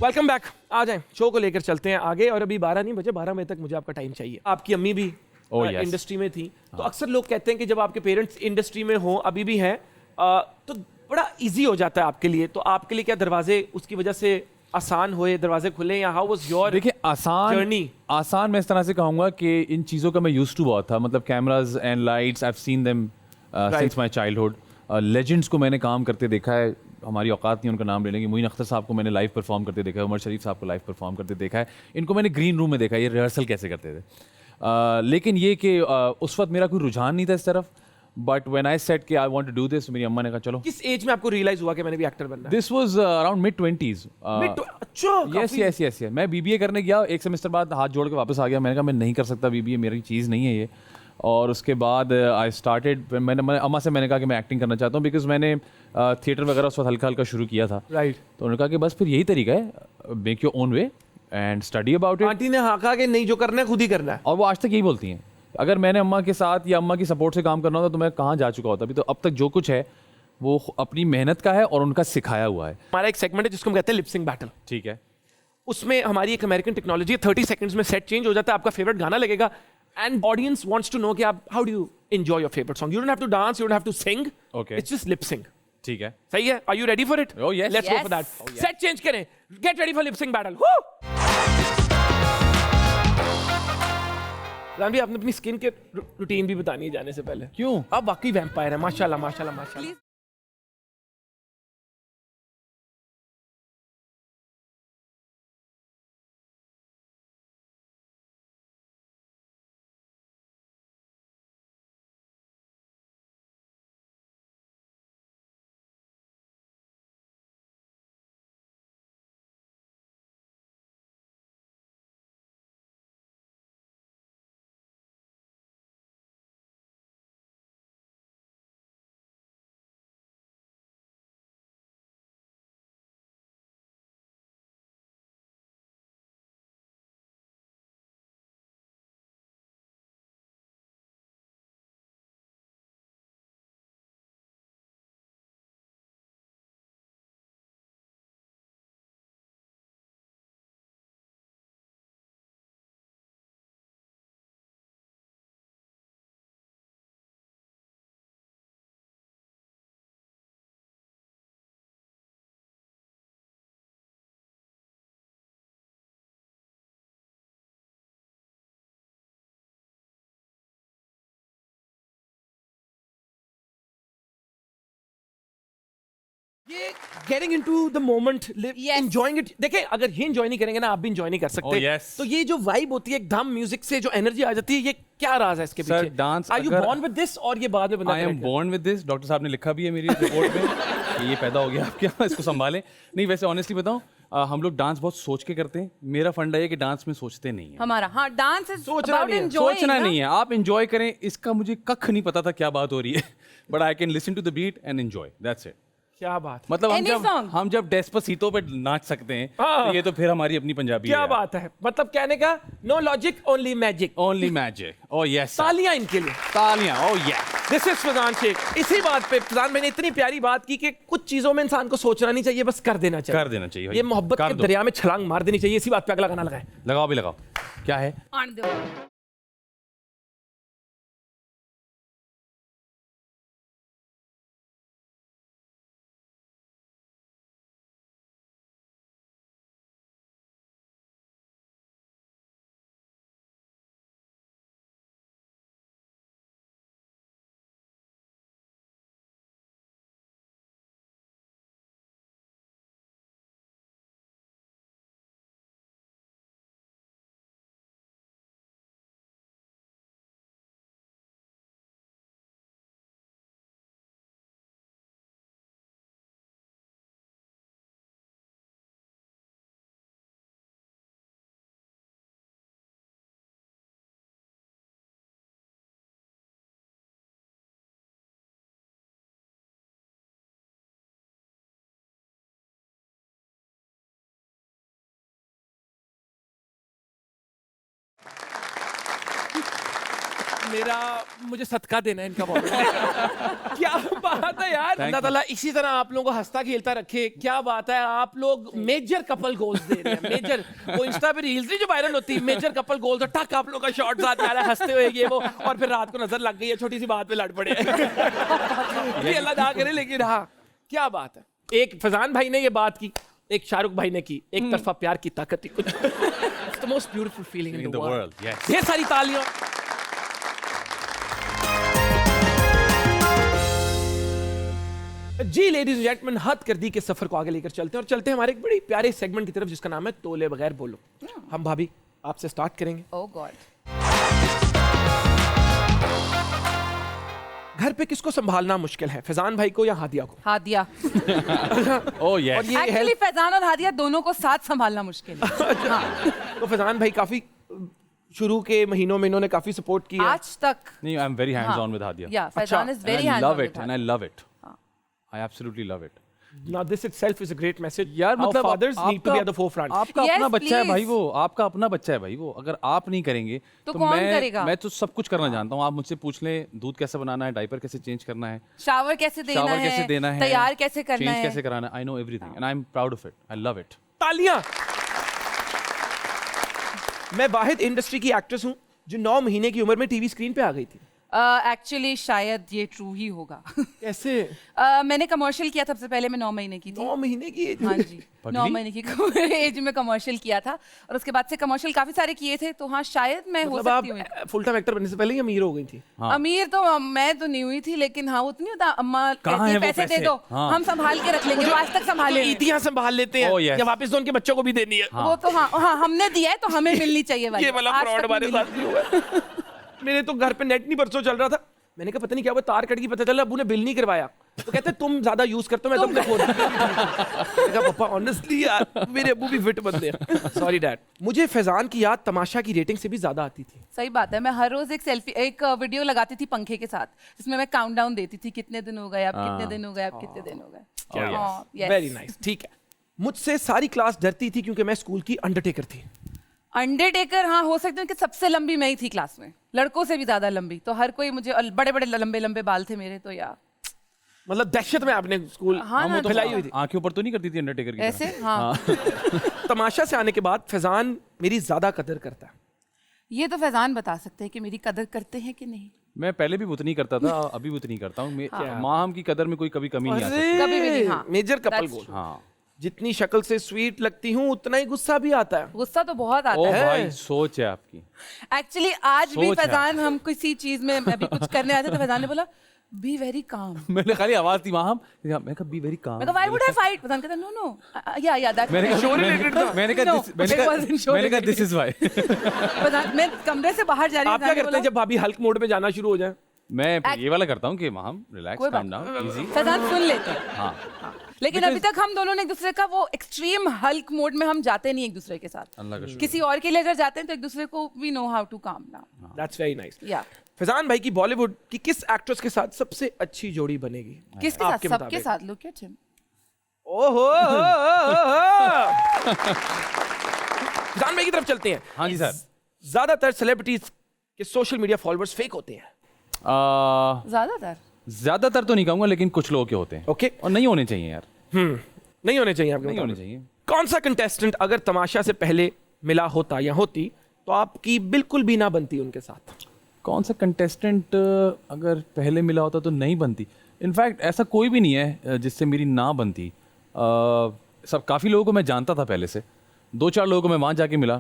Welcome back. आ जाएं, शो को लेकर चलते हैं आगे। और अभी 12 नहीं बजे, 12 बजे तक मुझे आपका टाइम चाहिए। आपकी अम्मी भी yes. इंडस्ट्री में थी, तो अक्सर लोग कहते हैं कि जब आपके पेरेंट्स इंडस्ट्री में हो, अभी भी हैं, तो बड़ा इजी हो जाता है आपके लिए। तो आपके लिए क्या दरवाजे उसकी वजह से आसान हुए, दरवाजे खुले, या हाउ वाज योर देखिए जर्नी? आसान मैं इस तरह से कहूँगा कि इन चीज़ों का मैं यूज्ड टू बहुत था। मतलब cameras and lights, I have seen them since my childhood. Legends को मैंने काम करते देखा है, हमारी औकात नहीं उनका नाम लेने की। मोइन अख्तर साहब को मैंने लाइव परफॉर्म करते देखा है, उमर शरीफ साहब को लाइव परफॉर्म करते देखा है। इनको मैंने ग्रीन रूम में देखा है, ये रिहर्सल कैसे करते थे। लेकिन ये कि उस वक्त मेरा कोई रुझान नहीं था इस तरफ। बट व्हेन आई सेड कि I want to do this, मेरी अम्मा ने कहा चलो। किस एज में आपको रियलाइज हुआ कि मैंने भी एक्टर बनना है? This was around mid twenties. अच्छा, यस। मैं बीबीए करने गया, एक सेमेस्टर बाद हाथ जोड़ के वापस आ गया। मैंने कहा मैं नहीं कर सकता बीबीए, मेरी चीज़ नहीं है ये। और उसके बाद आई स्टार्टेड, मैंने अम्मा से मैंने कहा कि मैं एक्टिंग करना चाहता हूँ, बिकॉज मैंने थिएटर वगैरह उस वक्त हल्का हल्का शुरू किया था। राइट। तो उन्होंने कहा कि बस फिर यही तरीका है, make your own way and study about it. Aunty ने हाँ कहा कि नहीं, जो करना है खुद ही करना है। और वो आज तक यही बोलती हैं। अगर मैंने अम्मा के साथ या अम्मा की सपोर्ट से काम करना होता तो मैं कहाँ जा चुका होता। अभी तो अब तक जो कुछ है वो अपनी मेहनत का है और उनका सिखाया हुआ है। हमारा एक सेगमेंट है जिसको हम कहते हैं लिपसिंग बैटल। ठीक है। उसमें हमारी एक अमेरिकन टेक्नोलॉजी है, 30 सेकंड्स में सेट चेंज हो जाता है, आपका फेवरेट गाना लगेगा, and audience wants to know कि आप how do you enjoy your favourite song. You don't have to dance, you don't have to sing, Okay. It's just lip sync. ठीक है। सही है? Are you ready for it? Oh, yes. Let's go for that. Set change करें, get ready for lip sync battle. Ranbir, आपने अपनी skin के routine भी बतानी है जाने से पहले। क्यों? आप वाकई वैम्पायर है, माशाल्लाह माशाल्लाह माशाल्लाह। ये getting into the moment, enjoying it. देखिए, अगर ये एंजॉय नहीं करेंगे ना, आप भी एंजॉय नहीं कर सकते। Oh, yes. तो ये जो वाइब होती है एकदम म्यूजिक से, जो एनर्जी आ जाती है, ये क्या राज है इसके Sir, पीछे? dance आर यू अगर- बोर्न विद दिस, और ये बाद में बंदा आई एम करेगा? Born with this. डॉक्टर साहब ने लिखा भी है मेरी रिपोर्ट में कि ये पैदा हो गया आपके यहाँ, इसको संभालें। नहीं, वैसे ऑनेस्टली बताऊं, हम लोग डांस बहुत सोच के करते हैं। मेरा फंडा है कि डांस में सोचते नहीं है। हमारा हाँ डांस इज सोचना अबाउट नहीं है, एंजॉयिंग। सोचना नहीं है, आप एंजॉय करें। इसका मुझे कख नहीं पता था क्या बात हो रही है, but I can listen to the beat and enjoy, that's it. क्या बात है। मतलब Any song? हम जब डेस्पासीतो पे नाच सकते हैं हाँ। तो ये तो फिर हमारी अपनी पंजाबी क्या है बात है, मतलब कहने का no logic only magic. Only magic. Oh yes तालियां इनके लिए। तालियां। Oh yes. This is Faizan Sheikh. इसी बात पे फैजान भाई ने इतनी प्यारी बात की कि कुछ चीजों में इंसान को सोचना नहीं चाहिए, बस कर देना चाहिए। कर देना चाहिए भाई। ये मोहब्बत कर के दो। दरिया में छलांग मार देनी चाहिए। इसी बात पे अगला गाना लगाएं। लगाओ भी लगाओ। क्या है? आने दो। मेरा मुझे सदका देना है इनका बहुत। क्या बात है यार, अल्लाह ताला इसी तरह आप लोगों को हंसता खेलता रखे। क्या बात है, आप लोग मेजर कपल गोल्स दे रहे हैं। मेजर वो इंस्टा पे रील्स नहीं जो वायरल होती है, मेजर कपल गोल्स, और टक आप लोग का शॉट साथ आ रहा है हंसते हुए ये वो, और फिर रात को नजर लग गई है, छोटी सी बात पे लड़ पड़े। ये अल्लाह ना करे, लेकिन हाँ क्या बात है। एक फैजान भाई ने ये बात की, एक शाहरुख भाई ने की, एक तरफा प्यार की ताकत ही कुछ। It's the most beautiful feeling in the world. Yes. ढेर सारी तालियां। जी लेडीज एंड जेंटलमैन, हद कर दी के सफर को आगे लेकर चलते हैं, और चलते हैं हमारे एक बड़ी प्यारे सेगमेंट की तरफ जिसका नाम है तोले बगैर बोलो। हम भाभी आपसे स्टार्ट करेंगे। ओह गॉड। घर पे किसको संभालना मुश्किल है, फैजान भाई को या हादिया को? हादिया। Oh yes. और ये एक्चुअली फैजान और हादिया दोनों को साथ संभालना मुश्किल है। हाँ। तो फैजान भाई काफी शुरू के महीनों में इन्होंने काफी सपोर्ट किया। आज तक। नहीं, I am very hands on with Hadiya. Yeah, Faizan is very And I hands-on love with it and I love it. I absolutely love it. Now this itself is a great message. यार How मतलब fathers need to be at the forefront. आपका Yes, अपना बच्चा है भाई, please. वो आपका अपना बच्चा है भाई, वो अगर आप नहीं करेंगे तो कौन करेगा? मैं तो सब कुछ करना जानता हूँ। आप मुझसे पूछ लें दूध कैसे बनाना है, डायपर कैसे चेंज करना है, शावर कैसे देना शावर है, कैसे देना है, तैयार कैसे करना चेंज है। कैसे कराना है। I know everything and I am proud of it. I love it. तालियां। मैं वाहिद इंडस्ट्री की एक्ट्रेस हूं जो 9 महीने की उम्र में टीवी स्क्रीन पे आ गई थी। एक्चुअली शायद ये ट्रू ही होगा। कैसे? मैंने कमर्शियल किया था, सबसे पहले मैं 9 महीने की थी। 9 महीने की एज हाँ में? जी, 9 महीने की एज में कमर्शियल किया था, और उसके बाद से कमर्शियल काफी सारे किए थे, तो हाँ शायद मैं हो मतलब सकती हूँ। आप फुल टाइम एक्टर बनने से पहले ही अमीर हो गई थी? अमीर तो मैं तो नहीं हुई थी, लेकिन हाँ उतनी होता, अम्मा कहती है है वो पैसे दे पैसे? दो, हाँ। हम संभाल के रख लेंगे, वो आज तक संभाले हैं। ईदियां संभाल लेते हैं Oh, yes. या वापस तो उनके बच्चों को भी देनी है। वो तो हाँ हाँ हमने दिया है तो हमें मिलनी चाहिए वाली। ये वाला आज फ्रॉड तक हमारे नहीं साथ भी हुआ है। मेरे तो घर पे नेट नहीं परसों चल रहा था, मैंने कहा पता नहीं क्या हुआ, तार कट गई, पता चला अब्बू ने बिल नहीं करवाया। तो कहते तुम ज्यादा यूज करते हो, मैं तुमसे फोन। मैंने कहा पापा ऑनेस्टली यार मेरे अब्बू भी फिट बंदे हैं। Sorry dad. मुझे फैजान की याद तमाशा की रेटिंग से भी ज्यादा आती थी। सही बात है, मैं हर रोज एक वीडियो लगाती थी पंखे के साथ, जिसमें मैं काउंटडाउन देती थी, कितने दिन हो गए, अब कितने दिन हो गए, अब कितने दिन हो गए। Very nice. ठीक है, मुझसे सारी क्लास डरती थी क्योंकि मैं स्कूल की अंडरटेकर थी। अंडरटेकर, हाँ हो सकता है कि सबसे लंबी मैं ही थी क्लास में, लड़कों से भी ज्यादा लंबी, तो हर कोई मुझे, बड़े बड़े लंबे लंबे बाल थे मेरे, तो यार मतलब दहशत में आपने स्कूल हाँ ना, फैलाई हुई थी। आंखें ऊपर तो नहीं करती थी अंडरटेकर की तरह? ऐसे हाँ। तमाशा से आने के बाद फैजान मेरी ज्यादा कदर करता है। ये तो फैजान बता सकते हैं कि मेरी कदर करते हैं कि नहीं। मैं पहले भी उतनी करता था, अभी भी उतनी करता हूँ। माँ हम की कदर में कोई कभी कमी नहीं आ सकती। कभी भी नहीं, हाँ। Major couple That's goal. true. हाँ। जितनी शक्ल से स्वीट लगती हूँ उतना ही गुस्सा भी आता है। गुस्सा तो बहुत आता ओ है भाई सोच है आपकी। एक्चुअली। आज भी सोच है। फैजान, हम किसी चीज में अभी कुछ करने आए थे तो फैजान ने बोला बी वेरी काम। मैंने खाली आवाज थी वहां, मैं कहा बी वेरी काम। मैं कहा why would I fight, Faizan कहता नो नो या दैट मैंने कहा दिस इज व्हाई। फैजान, मैं कमरे से बाहर जा रही हूँ, आप क्या फैजान ने करते हैं बोला- जब भाभी हल्क मोड पे जाना शुरू हो जाए? मैं ये वाला करता हूँ कि हम रिलैक्स, कोई काम बात डाउन, इजी। फैजान सुन लेते हैं। हाँ। लेकिन अभी तक हम दोनों ने एक दूसरे का वो एक्सट्रीम हल्क मोड में हम जाते नहीं एक दूसरे के साथ। अल्लाह का शुक्र। किसी और के लिए अगर जाते हैं तो एक दूसरे को we know how to calm down. That's very nice. या फैजान भाई की बॉलीवुड की किस एक्ट्रेस के साथ सबसे अच्छी जोड़ी बनेगी किसके आपके साथ? सबके मुताबिक? साथ। Look at him. ओहो जान भाई की तरफ चलते हैं। हाँ जी सर। ज्यादातर सेलिब्रिटीज के सोशल मीडिया फॉलोअर्स फेक होते हैं। ज्यादातर तो नहीं कहूंगा, लेकिन कुछ लोगों के होते हैं। ओके। और नहीं होने चाहिए यार। नहीं होने चाहिए आपके नहीं होने मुताबिक। चाहिए। कौन सा कंटेस्टेंट अगर तमाशा से पहले मिला होता या होती तो आपकी बिल्कुल भी ना बनती उनके साथ? कौन सा कंटेस्टेंट अगर पहले मिला होता तो नहीं बनती? इनफैक्ट ऐसा कोई भी नहीं है जिससे मेरी ना बनती। सब काफ़ी लोगों को मैं जानता था पहले से, 2-4 लोगों को मैं वहाँ जाके मिला,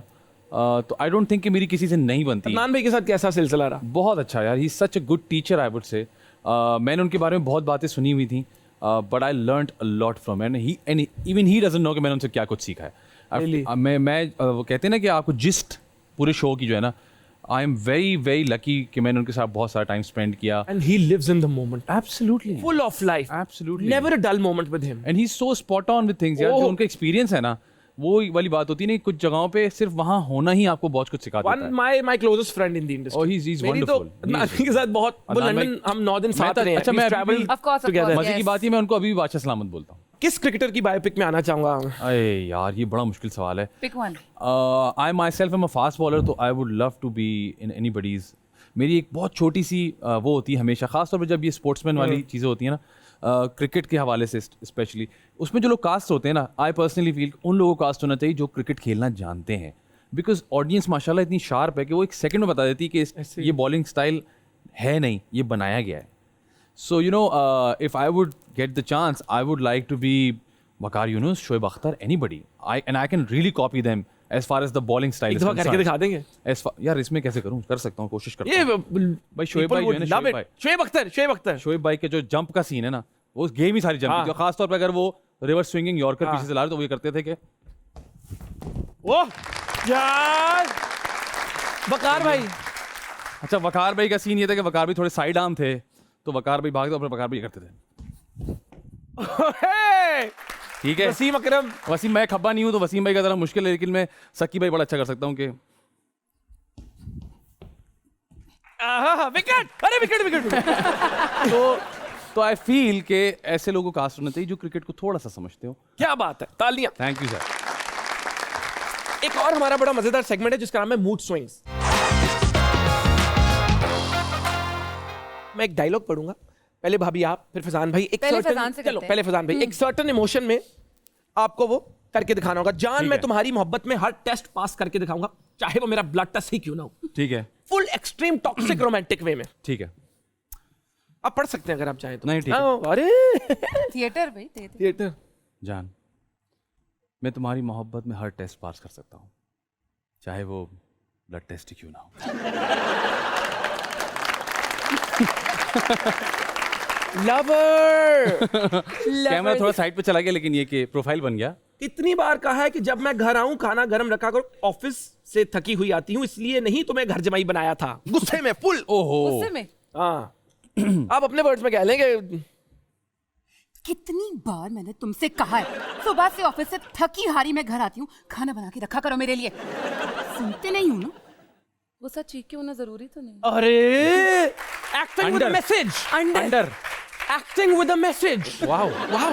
तो आई डोंट थिंक कि मेरी किसी से नहीं बनती। अदनान भाई के साथ कैसा सिलसिला रहा? बहुत अच्छा यार, he such a good teacher I would say. मैंने उनके बारे में बहुत बातें सुनी हुई थी, but I learned a lot from and even he doesn't know कि मैंने उनसे क्या कुछ सीखा है। Really? मैं वो कहते हैं ना कि आपको जिस्ट पूरे शो की जो है ना, I am very very lucky कि मैंने उनके साथ बहुत सारा टाइम स्पेंड किया। And he lives in the moment. Absolutely, Full of life. Absolutely. Never a dull moment with him. And he so spot on with things यार। Oh. जो उनका एक्सपीरियंस है ना, वो वाली बात होती नहीं, कुछ जगहों पे सिर्फ वहाँ होना ही आपको बहुत कुछ सिखा देता One है। my closest friend in the industry. Oh, he's मेरी तो wonderful. अदनान He is- के साथ बहुत वो अदनान लंदन भाई- हम 9 दिन साथ मैं रहे हैं। अच्छा, We've मैं traveled Of course, together. मजे की बात ही मैं उनको अभी भी बादशाह सलामत बोलता हूँ। किस क्रिकेटर की बायोपिक में आना चाहूंगा? अरे यार, ये बड़ा मुश्किल सवाल है। Pick one. I myself am a fast bowler, तो I would love to be in anybody's. मेरी एक बहुत छोटी सी वो होती है हमेशा, खासतौर पर जब ये स्पोर्ट्समैन वाली चीज़ें होती हैं ना, क्रिकेट के हवाले से स्पेशली, उसमें जो लोग कास्ट होते हैं ना, आई पर्सनली फील उन लोगों को कास्ट होना चाहिए जो क्रिकेट खेलना जानते हैं। बिकॉज ऑडियंस माशाल्लाह इतनी शार्प है कि वो एक सेकंड में बता देती है कि ये बॉलिंग स्टाइल है नहीं, ये बनाया गया है। So, you know, if I would get the chance, I would like to be Waqar Yunus, Shoaib Akhtar, anybody. I can really copy them as far as the bowling style एक is दफा करके concerned. दिखा देंगे? यार इसमें कैसे करूँ? कर सकता हूँ, कोशिश करता ये हूँ। भाई शोएब भाई जो है ना, शोएब भाई। शोएब अख्तर शोएब भाई के जो जंप का सीन है ना, वो गेम ही सारी जंप थी। और खासतौर पर अगर वो रिवर्स स्विंगिंग यॉर्कर पीछे से ला रहे तो वो ये करते थे कि ओह यार वकार भाई। अच्छा, वकार भाई का सीन ये था कि वकार भाई थोड़े साइड आर्म थे, तो वकार भाई भागते और वकार भाई ये करते थे। ठीक है वसीम अकरम। वसीम, मैं खब्बा नहीं हूँ तो वसीम भाई का जरा मुश्किल है, लेकिन मैं सकी भाई बड़ा अच्छा कर सकता हूँ कि विकेट, अरे विकेट। तो आई फील कि ऐसे लोगों को कास्ट होना चाहिए जो क्रिकेट को थोड़ा सा समझते हो। क्या बात है, तालियां। Thank you sir. एक और हमारा बड़ा मजेदार सेगमेंट है जिसका नाम है मूड स्विंग्स। मैं एक डायलॉग पढ़ूंगा, पहले भाभी आप, फिर फजान भाई। एक पहले certain- फजान से चलो करते हैं। पहले फजान भाई। एक सर्टन इमोशन में आपको वो करके दिखाना होगा। जान, ठीक मैं है। तुम्हारी मोहब्बत में हर टेस्ट पास करके दिखाऊंगा, चाहे वो मेरा ब्लड टेस्ट ही क्यों ना हो। ठीक है, full extreme toxic romantic way में। ठीक है। आप पढ़ सकते हैं अगर आप चाहें तो। नहीं, ठीक है। हाँ, अरे थिएटर भाई, थिएटर। थिएटर। जान, मैं तुम्हारी मोहब्बत में हर टेस्ट पास कर सकता हूँ, चाहे वो ब्लड टेस्ट ही क्यों ना हो। लवर। कैमरा थोड़ा साइड पे चला गया, लेकिन ये कि प्रोफाइल बन गया। कितनी बार कहा है कि जब मैं घर आऊं खाना गर्म रखा करो, ऑफिस से थकी हुई आती हूं, इसलिए नहीं तुम्हें घर जमाई बनाया था। गुस्से में फुल। ओहो, गुस्से में हाँ आप अपने वर्ड्स में कह लेंगे। कितनी बार मैंने तुमसे कहा है, सुबह से ऑफिस से थकी हारी मैं घर आती हूँ, खाना बना के रखा करो मेरे लिए। सुनते नहीं हूँ ना। गुस्सा चीख के होना जरूरी तो नहीं। अरे acting with a Under. Message. Under. Acting with a message. Wow, wow.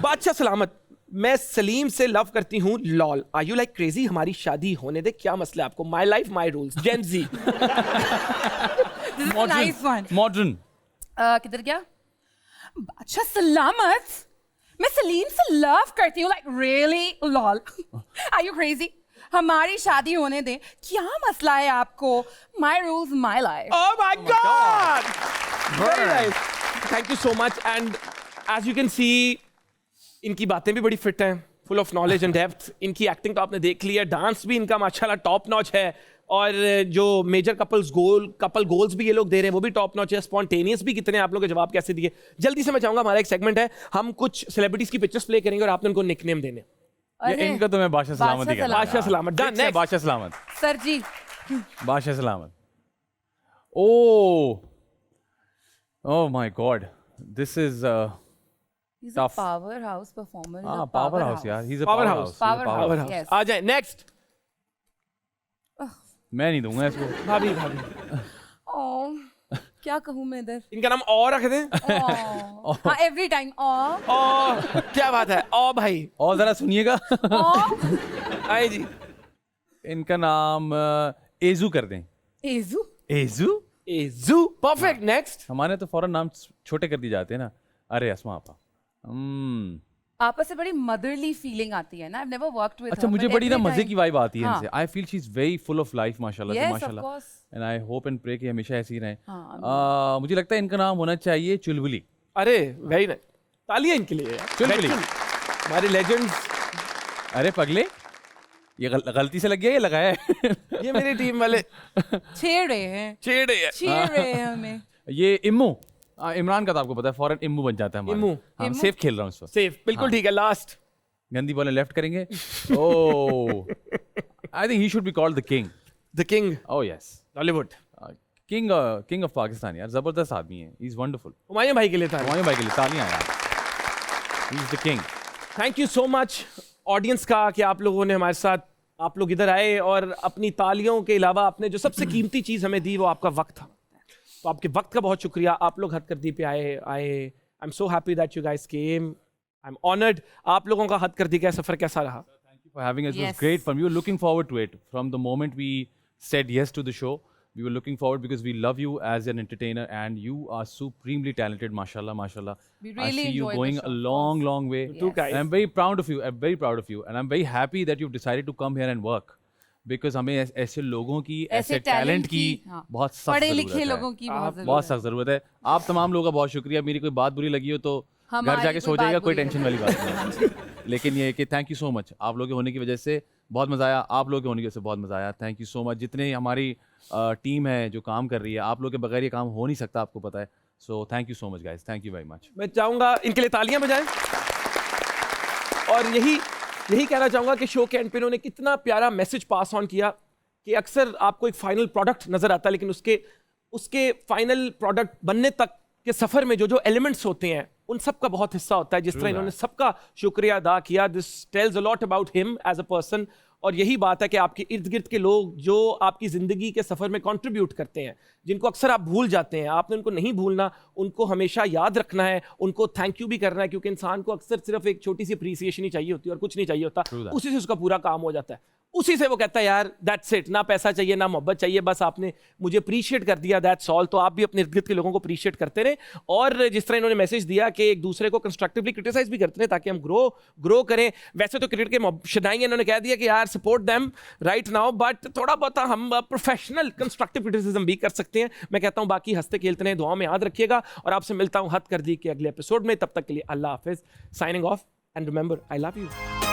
बादशाह सलामत, मैं सलीम से लव करती हूँ, lol. Are you like crazy? हमारी शादी होने दे, क्या मसला है आपको? My life my rules, Gen Z. This is a nice one. Modern. किधर गया? बादशाह सलामत, मैं सलीम से लव करती हूँ, like really lol. Are you crazy? हमारी शादी होने दे, क्या मसला है आपको? My rules my life. Oh my God! Very nice. Thank you so much. And as you can see, इनकी बातें भी बड़ी फिट हैं, full of knowledge and depth. इनकी एक्टिंग तो आपने देख ली है, डांस भी इनका माशाल्लाह टॉप नॉच है, और जो मेजर कपल गोल्स भी ये लोग दे रहे हैं वो भी टॉप नॉच है। स्पॉन्टेनियस भी कितने आप लोग के जवाब कैसे दिए। जल्दी से मैं चाहूंगा, हमारा एक सेगमेंट है, हम कुछ सेलिब्रिटीज की पिक्चर्स प्ले करेंगे और आपने उनको निकनेम देने। ये इनका तो मैं बादशाह सलामत ही कहता हूँ। बादशाह सलामत। Done, Fix है, next. बादशाह सलामत। सर जी, बादशाह सलामत। Oh my God, this is he's a Tough. powerhouse performer. He's a powerhouse यार, he is a Power power house. House. Powerhouse. Yes. आ जाए नेक्स्ट। मैं नहीं दूंगा इसको। भाभी। Oh, क्या कहूँ मैं इधर इनका नाम और रख दें। हाँ एवरी टाइम और क्या बात है, ओ भाई, और जरा सुनिएगा। आए जी। इनका नाम एजू कर दें। Edu edu? Edu, perfect. Next. हमारे तो फौरन नाम छोटे कर दिए जाते हैं ना। अरे अस्मा आपा। आपस से बड़ी मदरली फीलिंग आती है ना। I've never worked with अच्छा, her, मुझे but बड़ी ना every मजे time- की वाइब आती है हाँ. इनसे। I feel she is very full of life माशाल्लाह से Yes, of माशाल्लाह। course. And I hope and pray कि हमेशा ऐसी ही रहें। हाँ, मुझे लगता है इनका नाम होना चाहिए चुलबुली। अरे वेरी नाइस, तालियां इनके लिए यार। चुलबुली। Veteran, हमारे लेजेंड्स। अरे पगले, ये गलती से लग गया या लगाया है? ये मेरी टीम वाले छेड़ रहे हैं, छेड़ है। छेड़ रहे हैं हमें। ये इम्मू, इमरान का तो आपको पता है फौरन इम्मू बन जाता है हमारा। इम्मू। हाँ, इम्मू? सेफ खेल रहा हूँ इस वक्त। सेफ, बिल्कुल ठीक है। लास्ट। गंदी बॉलें लेफ्ट करेंगे। Oh, I think he should be called the king. The king, oh yes, Bollywood. King of Pakistan यार, जबरदस्त आदमी है। He is wonderful. हुमायूं भाई के लिए था। हुमायूं भाई के लिए तालियां यार। He is the king. Thank you so much audience का कि आप लोगों ने हमारे साथ, आप लोग इधर आए और अपनी तालियों के अलावा आपने जो सबसे कीमती चीज़ हमें दी वो आपका वक्त था। तो आपके वक्त का बहुत शुक्रिया। आप लोग हथकरदी पे आए। I am so happy that you guys came. I am honoured. आप लोगों का हथकरदी का सफ़र कैसा रहा? Thank you for having us. It was Yes. great fun. We were looking forward to it from the moment we said yes to the show. We were looking forward because we love you as an entertainer and you are supremely talented. Mashallah, mashallah. We I really see you enjoyed the going show, a of long, course. long way. too, guys. And I'm very proud of you. I'm very proud of you. And I'm very happy that you've decided to come here and work. Because हमें ऐसे लोगों की, ऐसे talent की हाँ, बहुत सख्त पढ़े ज़रूरत लिखे है। लोगों की बहुत बहुत जरूरत सख्त ज़रूरत है। आप तमाम लोगों का बहुत शुक्रिया। मेरी कोई बात बुरी लगी हो तो घर हमारी जाके कोई सो जाइएगा, बात कोई बुरी टेंशन वाली बात नहीं है। लेकिन ये है कि थैंक यू सो मच। आप लोगों के होने की वजह से बहुत मज़ा आया। आप लोगों के होने की वजह से बहुत मज़ा आया। Thank you so much. जितने हमारी टीम है जो काम कर रही है, आप लोग के बगैर ये काम हो नहीं सकता, आपको पता है। So thank you so much guys, thank you very much. मैं चाहूँगा इनके लिए तालियां बजाएं और यही कहना चाहूँगा कि शो के एंड पे इन्होंने कितना प्यारा मैसेज पास ऑन किया कि अक्सर आपको एक फाइनल प्रोडक्ट नज़र आता है, लेकिन उसके फाइनल प्रोडक्ट बनने तक के सफ़र में जो जो एलिमेंट्स होते हैं उन सब का बहुत हिस्सा होता है। जिस तरह इन्होंने सबका शुक्रिया अदा किया, this tells a lot about him as a person. और यही बात है कि आपके इर्द गिर्द के लोग जो आपकी ज़िंदगी के सफ़र में कंट्रीब्यूट करते हैं, जिनको अक्सर आप भूल जाते हैं, आपने उनको नहीं भूलना, उनको हमेशा याद रखना है, उनको थैंक यू भी करना है, क्योंकि इंसान को अक्सर सिर्फ एक छोटी सी अप्रिसिएशन ही चाहिए होती है और कुछ नहीं चाहिए होता। उसी से उसका पूरा काम हो जाता है। उसी से वो कहता है यार दैट्स इट, ना पैसा चाहिए ना मोहब्बत चाहिए, बस आपने मुझे अप्रिशिएट कर दिया, दैट्स ऑल। तो आप भी अपने इर्द गिर्द के लोगों को अप्रिशिएट करते रहें और जिस तरह इन्होंने मैसेज दिया कि एक दूसरे को कंस्ट्रक्टिवली क्रिटिसाइज भी करते रहें ताकि हम ग्रो करें। वैसे तो क्रिकेट के शदाई इन्होंने कह दिया कि यार support them right now, but थोड़ा बहुत हम प्रोफेशनल कंस्ट्रक्टिव क्रिटिसिज्म भी कर सकते हैं। मैं कहता हूँ बाकी हंसते खेलते रहें, दुआ में याद रखिएगा और आपसे मिलता हूँ हद कर दी के अगले एपिसोड में। तब तक के लिए अल्लाह हाफिज, signing off and remember I love you.